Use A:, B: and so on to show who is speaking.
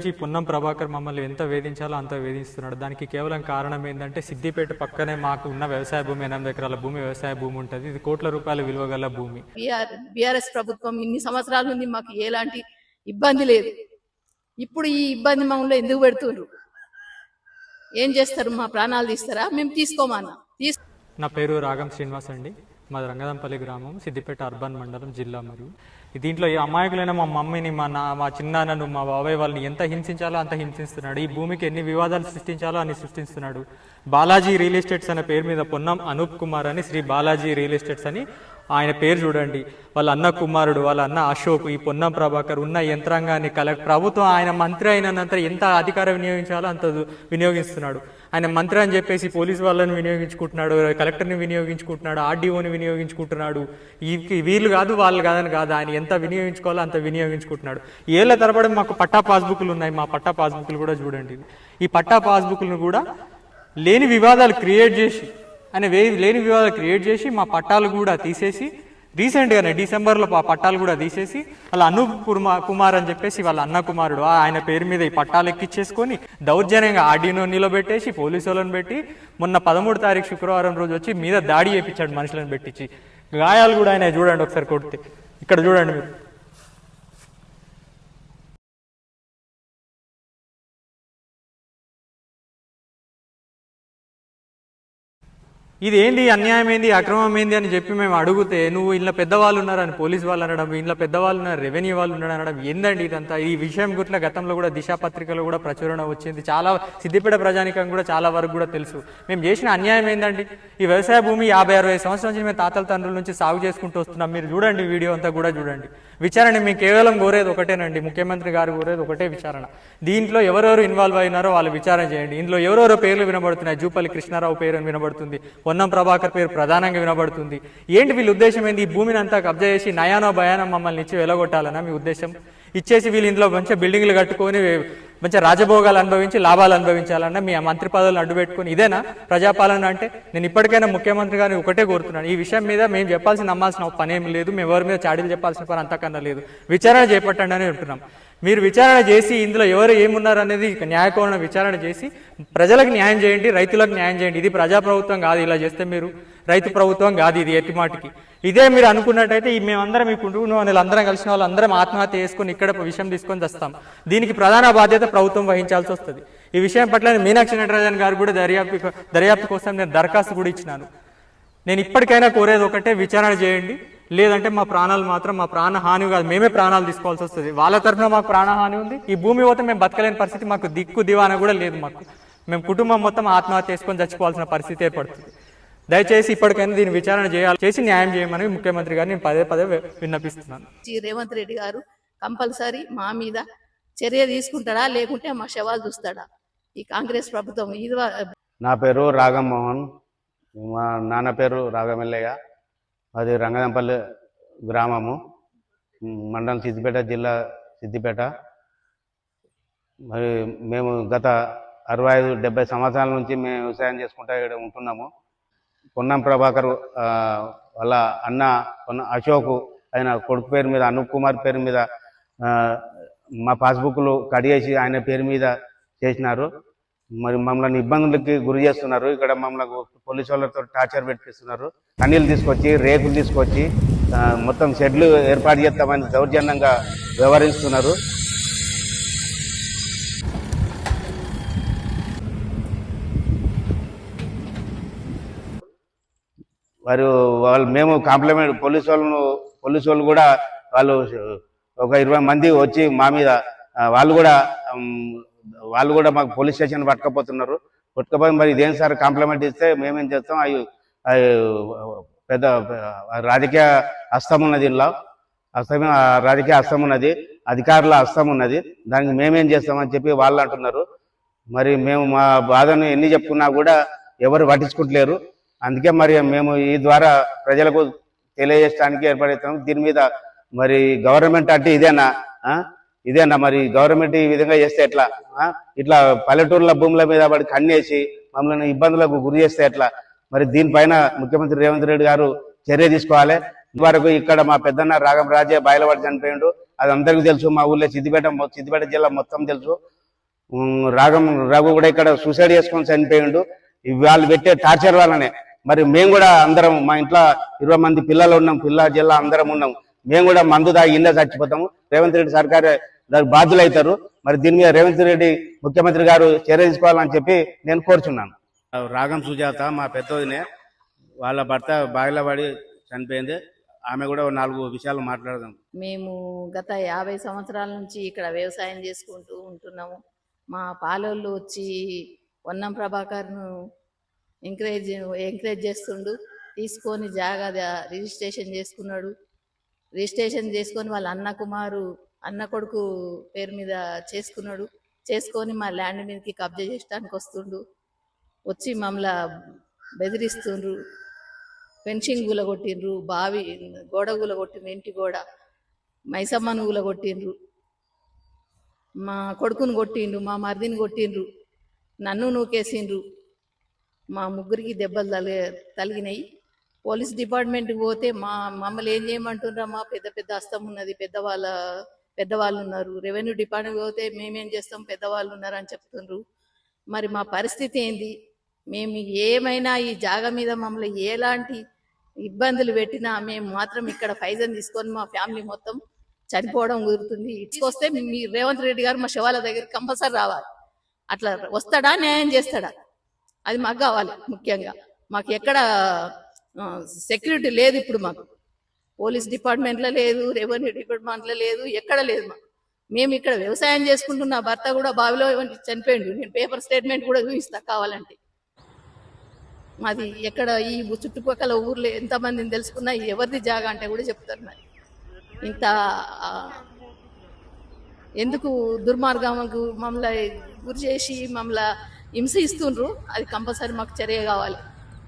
A: నుంచి పొన్నం ప్రభాకర్ మమ్మల్ని ఎంత వేధించాలో అంత వేధిస్తున్నాడు. దానికి కేవలం కారణం ఏంటంటే సిద్దిపేట పక్కనే మాకు ఉన్న వ్యవసాయ భూమి 8 ఎకరాల భూమి వ్యవసాయ భూమి ఉంటుంది. ఇది కోట్ల రూపాయల విలువ గల భూమి.
B: బీఆర్ఎస్ ప్రభుత్వం ఇన్ని సంవత్సరాల నుండి మాకు ఎలాంటి ఇబ్బంది లేదు. ఇప్పుడు ఈ ఇబ్బంది మమ్మల్ని ఎందుకు పెడుతున్నారు? ఏం చేస్తారు? మా ప్రాణాలు తీస్తారా? మేము తీసుకోమన్నా.
A: నా పేరు రాగం శ్రీనివాస్ అండి. మాది రంగదంపల్లి గ్రామం, సిద్దిపేట అర్బన్ మండలం, జిల్లా. మరియు దీంట్లో ఈ అమాయకులైన మా మమ్మీని, మా చిన్నాన్నను, మా బాబాయ్ వాళ్ళని ఎంత హింసించాలో అంత హింసిస్తున్నాడు. ఈ భూమికి ఎన్ని వివాదాలు సృష్టించాలో అన్ని సృష్టిస్తున్నాడు. బాలాజీ రియల్ ఎస్టేట్స్ అనే పేరు మీద పొన్నం అనూప్ కుమార్ అని, శ్రీ బాలాజీ రియల్ ఎస్టేట్స్ అని ఆయన పేరు చూడండి. వాళ్ళ అన్న కుమారుడు, వాళ్ళ అన్న అశోక్, ఈ పొన్నం ప్రభాకర్ ఉన్న యంత్రాంగాన్ని ప్రభుత్వం ఆయన మంత్రి అయినంత ఎంత అధికారం వినియోగించాలో అంత వినియోగిస్తున్నాడు. ఆయన మంత్రి అని చెప్పేసి పోలీసు వాళ్ళని వినియోగించుకుంటున్నాడు, కలెక్టర్ని వినియోగించుకుంటున్నాడు, ఆర్డీఓని వినియోగించుకుంటున్నాడు. వీళ్ళు కాదు వాళ్ళు కాదని కాదు, ఆయన ఎంత వినియోగించుకోవాలో అంత వినియోగించుకుంటున్నాడు. ఏళ్ల తరబడి మాకు పట్టా పాస్బుక్లు ఉన్నాయి. మా పట్టా పాస్బుక్లు కూడా చూడండి. ఈ పట్టా పాస్బుక్లను కూడా లేని వివాదాలు క్రియేట్ చేసి మా పట్టాలు కూడా తీసేసి, రీసెంట్గానే డిసెంబర్లో ఆ పట్టాలు కూడా తీసేసి వాళ్ళ అనూప్ కుమార్ అని చెప్పేసి వాళ్ళ అన్న కుమారుడు ఆయన పేరు మీద ఈ పట్టాలు ఎక్కిచ్చేసుకొని దౌర్జన్యంగా ఆర్డీనో నిలబెట్టేసి పోలీసు వాళ్ళని పెట్టి మొన్న 13 తారీఖు శుక్రవారం రోజు వచ్చి మీద దాడి చేయించాడు మనుషులను పెట్టించి. గాయాలు కూడా ఆయన చూడండి ఒకసారి కొడితే. ఇక్కడ చూడండి మీరు. ఇది ఏంది, అన్యాయం ఏంది, అక్రమం ఏంది అని చెప్పి మేము అడిగితే నువ్వు ఇంట్లో పెద్దవాళ్ళు ఉన్నారని పోలీసు వాళ్ళు అనడం, ఇంట్లో పెద్దవాళ్ళు ఉన్నారు, రెవెన్యూ వాళ్ళు ఉన్నారు అనడం ఏందండి ఇదంతా? ఈ విషయం గుట్ల గతంలో కూడా దిశా పత్రికలో కూడా ప్రచురణ వచ్చింది. చాలా సిద్దిపేట ప్రజానికం కూడా చాలా వరకు కూడా తెలుసు. మేము చేసిన అన్యాయం ఏందండి? ఈ వ్యవసాయ భూమి 50-60 సంవత్సరాల నుంచి మేము తాతల తండ్రుల నుంచి సాగు చేసుకుంటూ వస్తున్నాం. మీరు చూడండి, వీడియో అంతా కూడా చూడండి. విచారణ మేము కేవలం కోరేది ఒకటేనండి, ముఖ్యమంత్రి గారు కోరేది ఒకటే విచారణ. దీంట్లో ఎవరెవరు ఇన్వాల్వ్ అయినారో వాళ్ళు విచారణ చేయండి. ఇందులో ఎవరెవరో పేర్లు వినబడుతున్నాయి. జూపల్లి కృష్ణారావు పేరు వినబడుతుంది, పొన్నం ప్రభాకర్ పేరు ప్రధానంగా వినబడుతుంది. ఏంటి వీళ్ళ ఉద్దేశం ఏంది? ఈ భూమిని అంతా కబ్జా చేసి నయానో భయానో మమ్మల్ని ఇచ్చి వెలగొట్టాలన్నా మీ ఉద్దేశం? ఇచ్చేసి వీళ్ళు ఇంట్లో మంచిగా బిల్డింగ్లు కట్టుకొని మంచిగా రాజభోగాలు అనుభవించి లాభాలు అనుభవించాలన్నా మీ మంత్రి పదవులను అడ్డుపెట్టుకుని ఇదేనా ప్రజాపాలన అంటే? నేను ఇప్పటికైనా ముఖ్యమంత్రి గారిని ఒకటే కోరుతున్నాను, ఈ విషయం మీద మేము నమ్మాల్సిన పని ఏమి లేదు, మేము ఎవరి మీద చాడీలు చెప్పాల్సిన పని అంతకన్నా లేదు. విచారణ చేపట్టండి అని అంటున్నాం. మీరు విచారణ చేసి ఇందులో ఎవరు ఏమున్నారు అనేది న్యాయకోణ విచారణ చేసి ప్రజలకు న్యాయం చేయండి, రైతులకు న్యాయం చేయండి. ఇది ప్రజాప్రభుత్వం కాదు, ఇలా చేస్తే మీరు రైతు ప్రభుత్వం కాదు ఇది ఎట్టిమాటికి. ఇదే మీరు అనుకున్నట్టయితే మేమందరం మీ కుటుంబం వాళ్ళందరం కలిసిన వాళ్ళందరం ఆత్మహత్య చేసుకుని ఇక్కడ విషయం తీసుకొని వస్తాం. దీనికి ప్రధాన బాధ్యత ప్రభుత్వం వహించాల్సి వస్తుంది. ఈ విషయం పట్ల మీనాక్షి నటరాజన్ గారు కూడా దర్యాప్తు కోసం నేను దరఖాస్తు కూడా ఇచ్చినాను. నేను ఇప్పటికైనా కోరేది ఒకటే, విచారణ చేయండి. లేదంటే మా ప్రాణాలు మాత్రం మా ప్రాణహాని కాదు, మేమే ప్రాణాలు తీసుకోవాల్సి వస్తుంది. వాళ్ళ తరఫున మాకు ప్రాణహాని ఉంది. ఈ భూమి పోతే మేము బతకలేని పరిస్థితి, మాకు దిక్కు దివాన కూడా లేదు. మేము కుటుంబం మొత్తం ఆత్మహత్య చేసుకొని చచ్చిపోవాల్సిన పరిస్థితి ఏర్పడుతుంది. దయచేసి ఇప్పటికైనా దీన్ని విచారణ చేసి న్యాయం చేయమని ముఖ్యమంత్రి గారిని నేను పదే విన్నపిస్తున్నాను.
B: రేవంత్ రెడ్డి గారు కంపల్సరీ మా మీద చర్య తీసుకుంటాడా, లేకుంటే మా శవాలు చూస్తాడా ఈ కాంగ్రెస్ ప్రభుత్వం?
C: నా పేరు రాగం మోహన్, మా నాన్న పేరు రాగమెల్లయ్య. అది రంగదంపల్లి గ్రామము, మండలం సిద్దిపేట, జిల్లా సిద్దిపేట. మరి మేము గత 65-70 సంవత్సరాల నుంచి మేము వ్యవసాయం చేసుకుంటూ ఇక్కడ ఉంటున్నాము. పొన్నం ప్రభాకర్ వాళ్ళ అన్న అశోక్ ఆయన కొడుకు పేరు మీద, అనూప్ కుమార్ పేరు మీద మా పాస్బుక్లు కడిగేసి ఆయన పేరు మీద చేసినారు. మరి మమ్మల్ని ఇబ్బందులకి గురి చేస్తున్నారు. ఇక్కడ మమ్మల్ని పోలీసు వాళ్ళతో టార్చర్ పెట్టిస్తున్నారు. కన్నీళ్ళు తీసుకొచ్చి, రేకులు తీసుకొచ్చి మొత్తం షెడ్లు ఏర్పాటు చేస్తామని దౌర్జన్యంగా వ్యవహరిస్తున్నారు. మేము కాంప్లిమెంట్ పోలీసు వాళ్ళు కూడా వాళ్ళు ఒక 20 మంది వచ్చి మా మీద వాళ్ళు కూడా మాకు పోలీస్ స్టేషన్ పట్టుకపోయి మరి ఇదేం సార్ కాంప్లిమెంట్ ఇస్తే మేమేం చేస్తాం? అవి పెద్ద రాజకీయ హస్తం ఉన్నది, ఇలా రాజకీయ హస్తం ఉన్నది, అధికారుల హస్తం ఉన్నది, దానికి మేమేం చేస్తామని చెప్పి వాళ్ళు అంటున్నారు. మరి మేము మా బాధను ఎన్ని చెప్పుకున్నా కూడా ఎవరు పట్టించుకుంటలేరు. అందుకే మరి మేము ఈ ద్వారా ప్రజలకు తెలియజేయడానికి ఏర్పడతాం. దీని మీద మరి గవర్నమెంట్ అంటే ఇదేనా మరి గవర్నమెంట్ ఈ విధంగా చేస్తే ఎట్లా? ఇట్లా పల్లెటూర్ల భూముల మీద వాడి కన్నేసి మమ్మల్ని ఇబ్బందులకు గురి చేస్తే ఎట్లా? మరి దీనిపైన ముఖ్యమంత్రి రేవంత్ రెడ్డి గారు చర్య తీసుకోవాలి. ఇదివరకు ఇక్కడ మా పెద్దన్న రాగం రాజే బాయిలవాడి చనిపోయిండు, అది అందరికీ తెలుసు. మా ఊళ్ళో సిద్దిపేట జిల్లా మొత్తం తెలుసు. రాగం రఘు కూడా ఇక్కడ సూసైడ్ చేసుకొని చనిపోయిండు. వాళ్ళు పెట్టే టార్చర్ వల్లనే మరి మేము కూడా అందరం మా ఇంట్లో 20 మంది పిల్లలు ఉన్నాం, పిల్ల జిల్లా అందరం ఉన్నాం. మేము కూడా మందు దాగి ఇళ్ళ చచ్చిపోతాము. రేవంత్ రెడ్డి సర్కార్ దానికి బాధ్యులు అవుతారు. మరి దీని మీద రేవంత్ రెడ్డి ముఖ్యమంత్రి గారు చర్య తీసుకోవాలని చెప్పి నేను కోరుచున్నాను. రాగం సుజాత మా పెద్దదినే, వాళ్ళ భర్త బావిలో పడి చనిపోయింది. ఆమె కూడా 4 విషయాలు మాట్లాడదాం.
B: మేము గత 50 సంవత్సరాల నుంచి ఇక్కడ వ్యవసాయం చేసుకుంటూ ఉంటున్నాము. మా పాలోళ్ళు వచ్చి వన్నం ప్రభాకర్ను ఎంకరేజ్ చేస్తుండు. తీసుకొని జాగా రిజిస్ట్రేషన్ చేసుకున్నాడు. రిజిస్ట్రేషన్ చేసుకొని వాళ్ళ అన్న కొడుకు పేరు మీద చేసుకొని మా ల్యాండ్ మీదకి కబ్జా చేయడానికి వస్తుండు. వచ్చి మమ్మల్ని బెదిరిస్తుండ్రు. ఫెన్సింగ్ గులగొట్టిండ్రు, బావి గోడ గులగొట్టిండ్రు, ఇంటి గోడ మైసమ్మను గులగొట్టిండ్రు, మా కొడుకును కొట్టిండ్రు, మా మరిదిని కొట్టిండ్రు, నన్ను నూకేసిండ్రు. మా ముగ్గురికి దెబ్బలు తలిగినాయి. పోలీస్ డిపార్ట్మెంట్కి పోతే మమ్మల్ని ఏం చేయమంటున్నారమ్మా, పెద్ద పెద్ద హస్తం ఉన్నది, పెద్దవాళ్ళు ఉన్నారు. రెవెన్యూ డిపార్ట్మెంట్కి పోతే మేమేం చేస్తాం, పెద్దవాళ్ళు ఉన్నారు అని చెప్తుండ్రు. మరి మా పరిస్థితి ఏంది? మేము ఏమైనా ఈ జాగా మీద మమ్మల్ని ఎలాంటి ఇబ్బందులు పెట్టినా మేము మాత్రం ఇక్కడ ఫైజన్ తీసుకొని మా ఫ్యామిలీ మొత్తం చనిపోవడం కుదురుతుంది. ఇచ్చుకొస్తే మీ రేవంత్ రెడ్డి గారు మా శవాల దగ్గర కంపల్సరీ రావాలి. అట్లా వస్తాడా, న్యాయం చేస్తాడా, అది మాకు కావాలి. ముఖ్యంగా మాకు ఎక్కడ సెక్యూరిటీ లేదు. ఇప్పుడు మాకు పోలీస్ డిపార్ట్మెంట్లో లేదు, రెవెన్యూ డిపార్ట్మెంట్లో లేదు, ఎక్కడ లేదు. మేము ఇక్కడ వ్యవసాయం చేసుకుంటున్న భర్త కూడా బావిలో చనిపోయిండు. నేను పేపర్ స్టేట్మెంట్ కూడా చూపిస్తా కావాలంటే. మాది ఎక్కడ ఈ చుట్టుపక్కల ఊర్లో ఎంతమందిని తెలుసుకున్నా ఎవరిది జాగా అంటే కూడా చెప్తారు. మరి ఇంత ఎందుకు దుర్మార్గంకు మమ్మల్ని గురి చేసి మమ్మల్ని హింసిస్తుండ్రు? అది కంపల్సరీ మాకు చర్య కావాలి.